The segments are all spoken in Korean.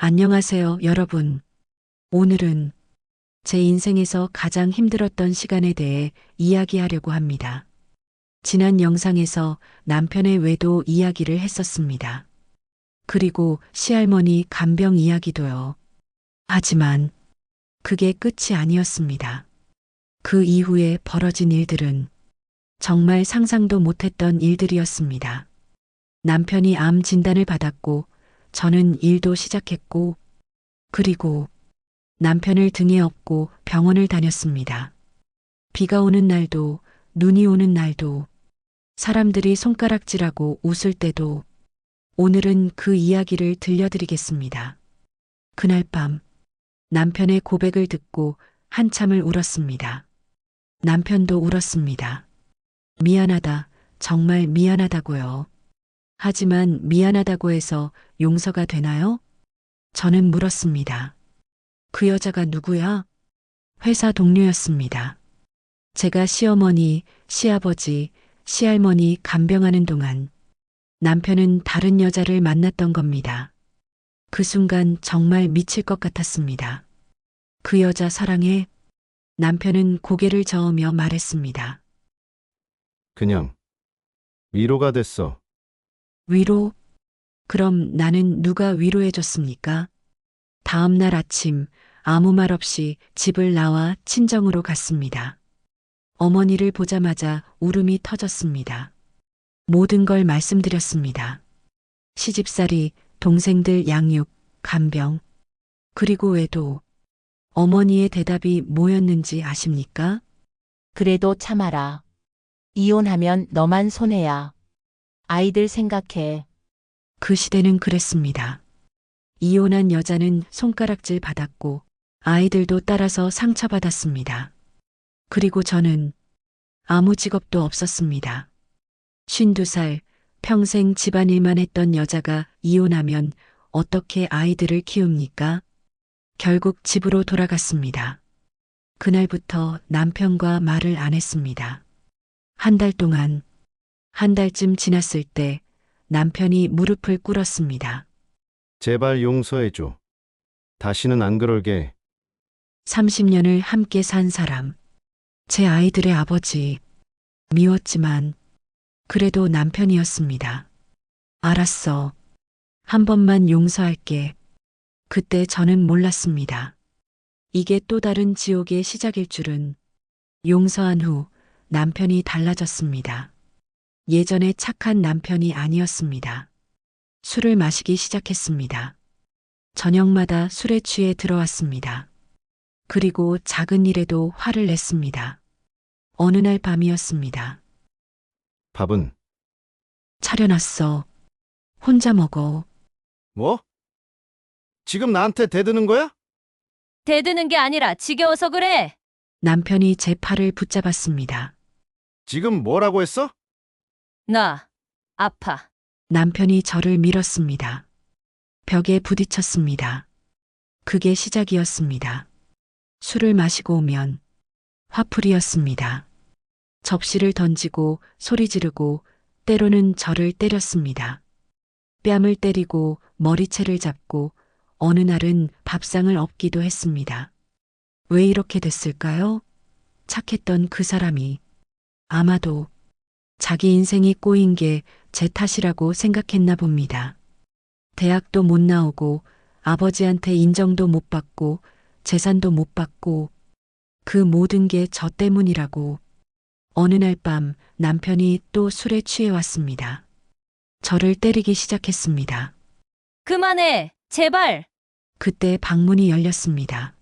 안녕하세요, 여러분. 오늘은 제 인생에서 가장 힘들었던 시간에 대해 이야기하려고 합니다. 지난 영상에서 남편의 외도 이야기를 했었습니다. 그리고 시할머니 간병 이야기도요. 하지만 그게 끝이 아니었습니다. 그 이후에 벌어진 일들은 정말 상상도 못했던 일들이었습니다. 남편이 암 진단을 받았고, 저는 일도 시작했고, 그리고 남편을 등에 업고 병원을 다녔습니다. 비가 오는 날도, 눈이 오는 날도, 사람들이 손가락질하고 웃을 때도, 오늘은 그 이야기를 들려드리겠습니다. 그날 밤, 남편의 고백을 듣고 한참을 울었습니다. 남편도 울었습니다. 미안하다, 정말 미안하다고요. 하지만 미안하다고 해서 용서가 되나요? 저는 물었습니다. 그 여자가 누구야? 회사 동료였습니다. 제가 시어머니, 시아버지, 시할머니 간병하는 동안 남편은 다른 여자를 만났던 겁니다. 그 순간 정말 미칠 것 같았습니다. 그 여자 사랑해? 남편은 고개를 저으며 말했습니다. 그냥 위로가 됐어. 위로? 그럼 나는 누가 위로해줬습니까? 다음 날 아침 아무 말 없이 집을 나와 친정으로 갔습니다. 어머니를 보자마자 울음이 터졌습니다. 모든 걸 말씀드렸습니다. 시집살이, 동생들 양육, 간병, 그리고 외도. 어머니의 대답이 뭐였는지 아십니까? 그래도 참아라. 이혼하면 너만 손해야. 아이들 생각해. 그 시대는 그랬습니다. 이혼한 여자는 손가락질 받았고 아이들도 따라서 상처받았습니다. 그리고 저는 아무 직업도 없었습니다. 52살, 평생 집안일만 했던 여자가 이혼하면 어떻게 아이들을 키웁니까? 결국 집으로 돌아갔습니다. 그날부터 남편과 말을 안 했습니다. 한 달 동안, 한 달쯤 지났을 때 남편이 무릎을 꿇었습니다. 제발 용서해줘. 다시는 안 그럴게. 30년을 함께 산 사람, 제 아이들의 아버지, 미웠지만 그래도 남편이었습니다. 알았어. 한 번만 용서할게. 그때 저는 몰랐습니다. 이게 또 다른 지옥의 시작일 줄은. 용서한 후 남편이 달라졌습니다. 예전에 착한 남편이 아니었습니다. 술을 마시기 시작했습니다. 저녁마다 술에 취해 들어왔습니다. 그리고 작은 일에도 화를 냈습니다. 어느 날 밤이었습니다. 밥은 차려놨어. 혼자 먹어. 뭐? 지금 나한테 대드는 거야? 대드는 게 아니라 지겨워서 그래. 남편이 제 팔을 붙잡았습니다. 지금 뭐라고 했어? 나 아파. 남편이 저를 밀었습니다. 벽에 부딪혔습니다. 그게 시작이었습니다. 술을 마시고 오면 화풀이였습니다. 접시를 던지고 소리 지르고 때로는 저를 때렸습니다. 뺨을 때리고 머리채를 잡고 어느 날은 밥상을 엎기도 했습니다. 왜 이렇게 됐을까요? 착했던 그 사람이 아마도 자기 인생이 꼬인 게 제 탓이라고 생각했나 봅니다. 대학도 못 나오고 아버지한테 인정도 못 받고 재산도 못 받고 그 모든 게 저 때문이라고. 어느 날 밤 남편이 또 술에 취해 왔습니다. 저를 때리기 시작했습니다. 그만해. 제발. 그때 방문이 열렸습니다.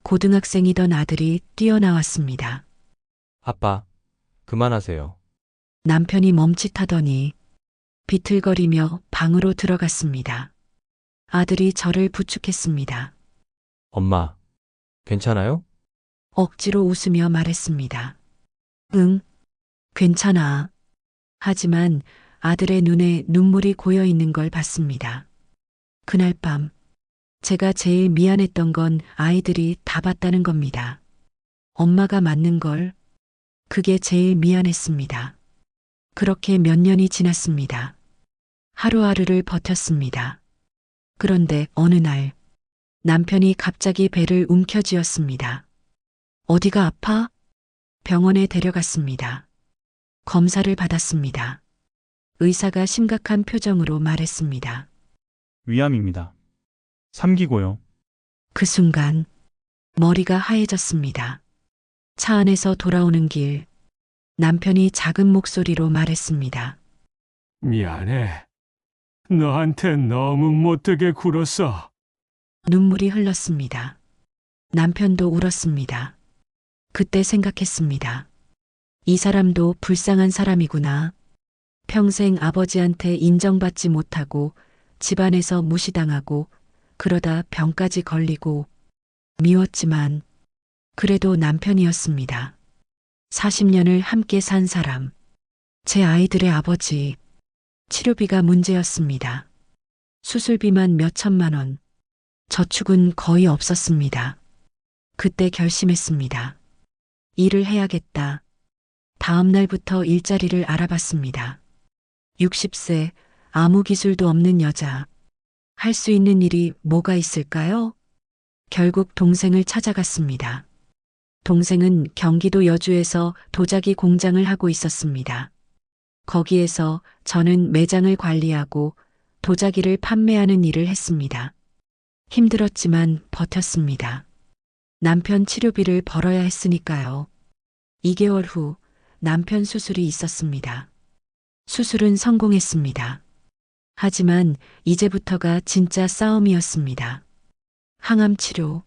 고등학생이던 아들이 뛰어나왔습니다. 아빠, 그만하세요. 남편이 멈칫하더니 비틀거리며 방으로 들어갔습니다. 아들이 저를 부축했습니다. 엄마, 괜찮아요? 억지로 웃으며 말했습니다. 응, 괜찮아. 하지만 아들의 눈에 눈물이 고여 있는 걸 봤습니다. 그날 밤, 제가 제일 미안했던 건 아이들이 다 봤다는 겁니다. 엄마가 맞는 걸, 그게 제일 미안했습니다. 그렇게 몇 년이 지났습니다. 하루하루를 버텼습니다. 그런데 어느 날 남편이 갑자기 배를 움켜쥐었습니다. 어디가 아파? 병원에 데려갔습니다. 검사를 받았습니다. 의사가 심각한 표정으로 말했습니다. 위암입니다. 3기고요. 그 순간 머리가 하얘졌습니다. 차 안에서 돌아오는 길, 남편이 작은 목소리로 말했습니다. 미안해. 너한테 너무 못되게 굴었어. 눈물이 흘렀습니다. 남편도 울었습니다. 그때 생각했습니다. 이 사람도 불쌍한 사람이구나. 평생 아버지한테 인정받지 못하고 집안에서 무시당하고 그러다 병까지 걸리고 미웠지만 그래도 남편이었습니다. 40년을 함께 산 사람. 제 아이들의 아버지. 치료비가 문제였습니다. 수술비만 몇 천만 원. 저축은 거의 없었습니다. 그때 결심했습니다. 일을 해야겠다. 다음 날부터 일자리를 알아봤습니다. 60세, 아무 기술도 없는 여자. 할 수 있는 일이 뭐가 있을까요? 결국 동생을 찾아갔습니다. 동생은 경기도 여주에서 도자기 공장을 하고 있었습니다. 거기에서 저는 매장을 관리하고 도자기를 판매하는 일을 했습니다. 힘들었지만 버텼습니다. 남편 치료비를 벌어야 했으니까요. 2개월 후 남편 수술이 있었습니다. 수술은 성공했습니다. 하지만 이제부터가 진짜 싸움이었습니다. 항암 치료.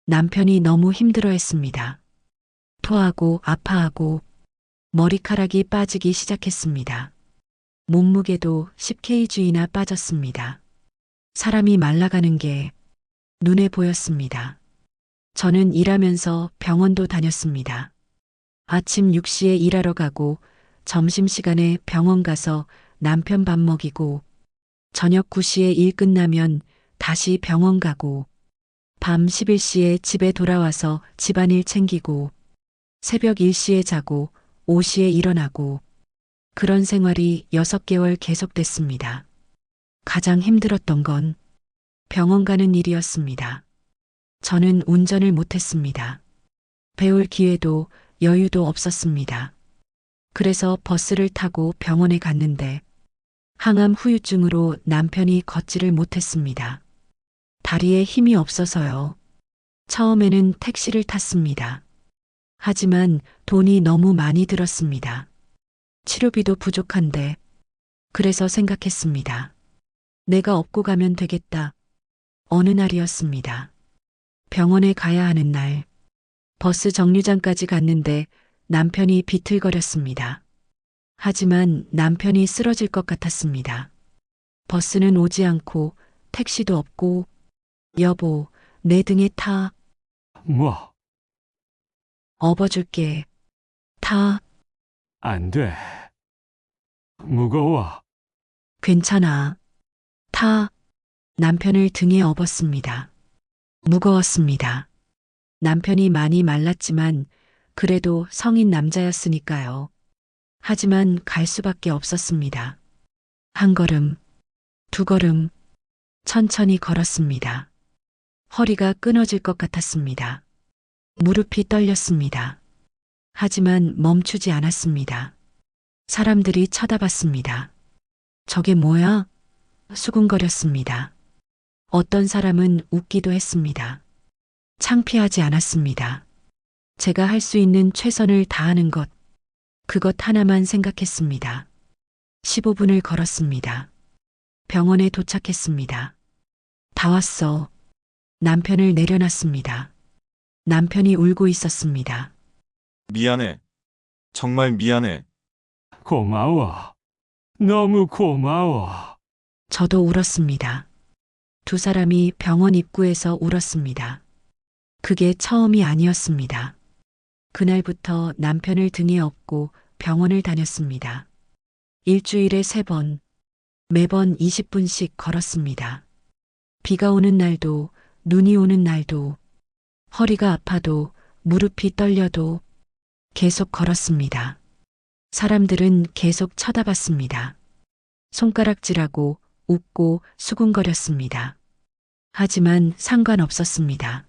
남편이 너무 힘들어했습니다. 토하고 아파하고 머리카락이 빠지기 시작했습니다. 몸무게도 10kg나 빠졌습니다. 사람이 말라가는 게 눈에 보였습니다. 저는 일하면서 병원도 다녔습니다. 아침 6시에 일하러 가고 점심시간에 병원 가서 남편 밥 먹이고 저녁 9시에 일 끝나면 다시 병원 가고 밤 11시에 집에 돌아와서 집안일 챙기고 새벽 1시에 자고 5시에 일어나고 그런 생활이 6개월 계속됐습니다. 가장 힘들었던 건 병원 가는 일이었습니다. 저는 운전을 못했습니다. 배울 기회도 여유도 없었습니다. 그래서 버스를 타고 병원에 갔는데 항암 후유증으로 남편이 걷지를 못했습니다. 다리에 힘이 없어서요. 처음에는 택시를 탔습니다. 하지만 돈이 너무 많이 들었습니다. 치료비도 부족한데 그래서 생각했습니다. 내가 업고 가면 되겠다. 어느 날이었습니다. 병원에 가야 하는 날, 버스 정류장까지 갔는데 남편이 비틀거렸습니다. 하지만 남편이 쓰러질 것 같았습니다. 버스는 오지 않고 택시도 없고 여보, 내 등에 타. 뭐, 업어줄게. 타. 안 돼. 무거워. 괜찮아. 타. 남편을 등에 업었습니다. 무거웠습니다. 남편이 많이 말랐지만 그래도 성인 남자였으니까요. 하지만 갈 수밖에 없었습니다. 한 걸음, 두 걸음, 천천히 걸었습니다. 허리가 끊어질 것 같았습니다. 무릎이 떨렸습니다. 하지만 멈추지 않았습니다. 사람들이 쳐다봤습니다. 저게 뭐야? 수군거렸습니다. 어떤 사람은 웃기도 했습니다. 창피하지 않았습니다. 제가 할 수 있는 최선을 다하는 것, 그것 하나만 생각했습니다. 15분을 걸었습니다. 병원에 도착했습니다. 다 왔어. 남편을 내려놨습니다. 남편이 울고 있었습니다. 미안해. 정말 미안해. 고마워. 너무 고마워. 저도 울었습니다. 두 사람이 병원 입구에서 울었습니다. 그게 처음이 아니었습니다. 그날부터 남편을 등에 업고 병원을 다녔습니다. 일주일에 3번, 매번 20분씩 걸었습니다. 비가 오는 날도, 눈이 오는 날도, 허리가 아파도, 무릎이 떨려도 계속 걸었습니다. 사람들은 계속 쳐다봤습니다. 손가락질하고 웃고 수군거렸습니다. 하지만 상관없었습니다.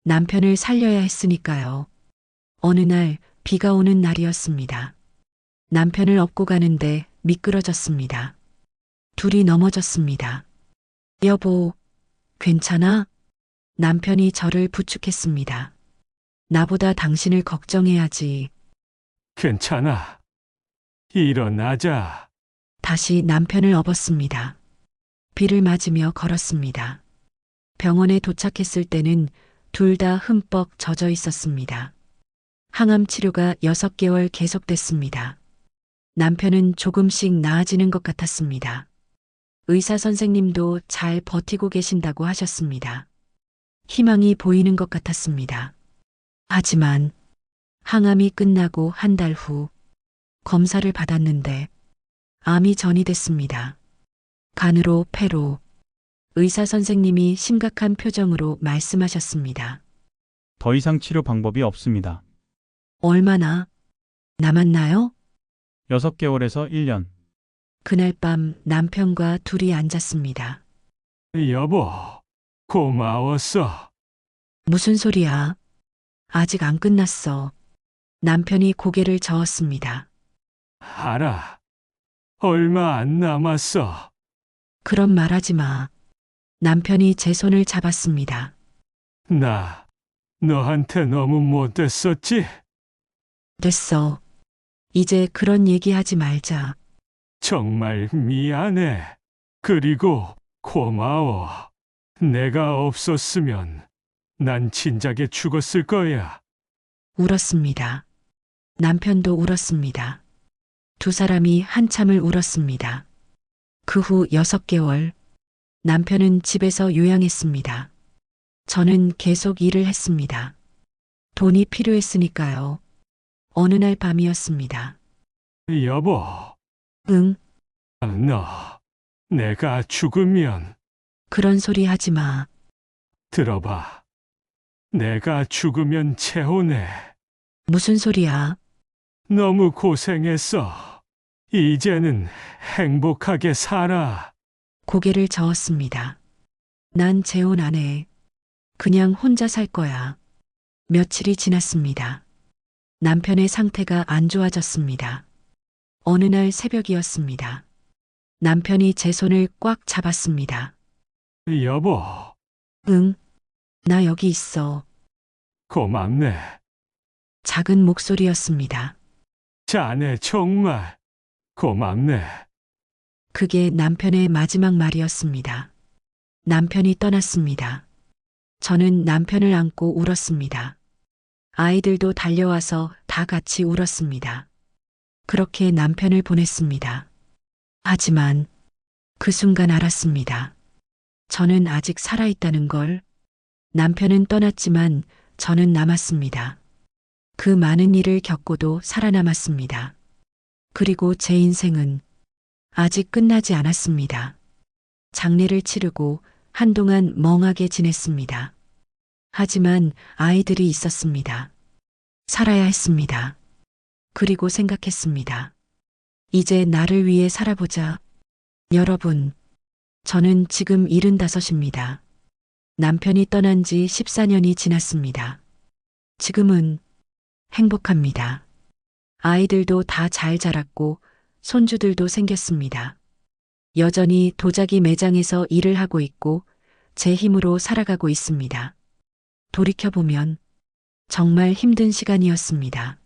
남편을 살려야 했으니까요. 어느 날 비가 오는 날이었습니다. 남편을 업고 가는데 미끄러졌습니다. 둘이 넘어졌습니다. 여보, 괜찮아? 남편이 저를 부축했습니다. 나보다 당신을 걱정해야지. 괜찮아. 일어나자. 다시 남편을 업었습니다. 비를 맞으며 걸었습니다. 병원에 도착했을 때는 둘 다 흠뻑 젖어 있었습니다. 항암 치료가 6개월 계속됐습니다. 남편은 조금씩 나아지는 것 같았습니다. 의사 선생님도 잘 버티고 계신다고 하셨습니다. 희망이 보이는 것 같았습니다. 하지만 항암이 끝나고 한 달 후 검사를 받았는데 암이 전이됐습니다. 간으로 폐로. 의사 선생님이 심각한 표정으로 말씀하셨습니다. 더 이상 치료 방법이 없습니다. 얼마나 남았나요? 6개월에서 1년. 그날 밤 남편과 둘이 앉았습니다. 여보, 고마웠어. 무슨 소리야? 아직 안 끝났어. 남편이 고개를 저었습니다. 알아. 얼마 안 남았어. 그런 말 하지 마. 남편이 제 손을 잡았습니다. 나 너한테 너무 못됐었지? 됐어. 이제 그런 얘기 하지 말자. 정말 미안해. 그리고 고마워. 내가 없었으면 난 진작에 죽었을 거야. 울었습니다. 남편도 울었습니다. 두 사람이 한참을 울었습니다. 그 후 6개월, 남편은 집에서 요양했습니다. 저는 계속 일을 했습니다. 돈이 필요했으니까요. 어느 날 밤이었습니다. 여보, 응, 내가 죽으면 그런 소리 하지 마. 들어봐. 내가 죽으면 채혼해. 무슨 소리야? 너무 고생했어. 이제는 행복하게 살아. 고개를 저었습니다. 난 재혼 안 해. 그냥 혼자 살 거야. 며칠이 지났습니다. 남편의 상태가 안 좋아졌습니다. 어느 날 새벽이었습니다. 남편이 제 손을 꽉 잡았습니다. 여보, 응, 나 여기 있어. 고맙네. 작은 목소리였습니다. 자네 정말 고맙네. 그게 남편의 마지막 말이었습니다. 남편이 떠났습니다. 저는 남편을 안고 울었습니다. 아이들도 달려와서 다 같이 울었습니다. 그렇게 남편을 보냈습니다. 하지만 그 순간 알았습니다. 저는 아직 살아있다는 걸. 남편은 떠났지만 저는 남았습니다. 그 많은 일을 겪고도 살아남았습니다. 그리고 제 인생은 아직 끝나지 않았습니다. 장례를 치르고 한동안 멍하게 지냈습니다. 하지만 아이들이 있었습니다. 살아야 했습니다. 그리고 생각했습니다. 이제 나를 위해 살아보자. 여러분, 저는 지금 75입니다. 남편이 떠난 지 14년이 지났습니다. 지금은 행복합니다. 아이들도 다 잘 자랐고 손주들도 생겼습니다. 여전히 도자기 매장에서 일을 하고 있고 제 힘으로 살아가고 있습니다. 돌이켜보면 정말 힘든 시간이었습니다.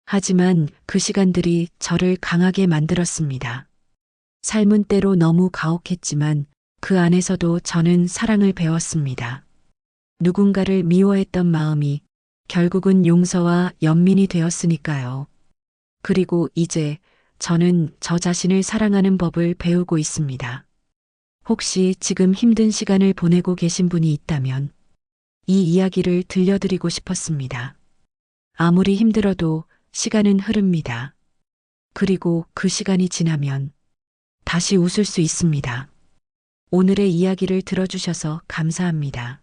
하지만 그 시간들이 저를 강하게 만들었습니다. 삶은 때로 너무 가혹했지만 그 안에서도 저는 사랑을 배웠습니다. 누군가를 미워했던 마음이 결국은 용서와 연민이 되었으니까요. 그리고 이제 저는 저 자신을 사랑하는 법을 배우고 있습니다. 혹시 지금 힘든 시간을 보내고 계신 분이 있다면 이 이야기를 들려드리고 싶었습니다. 아무리 힘들어도 시간은 흐릅니다. 그리고 그 시간이 지나면 다시 웃을 수 있습니다. 오늘의 이야기를 들어주셔서 감사합니다.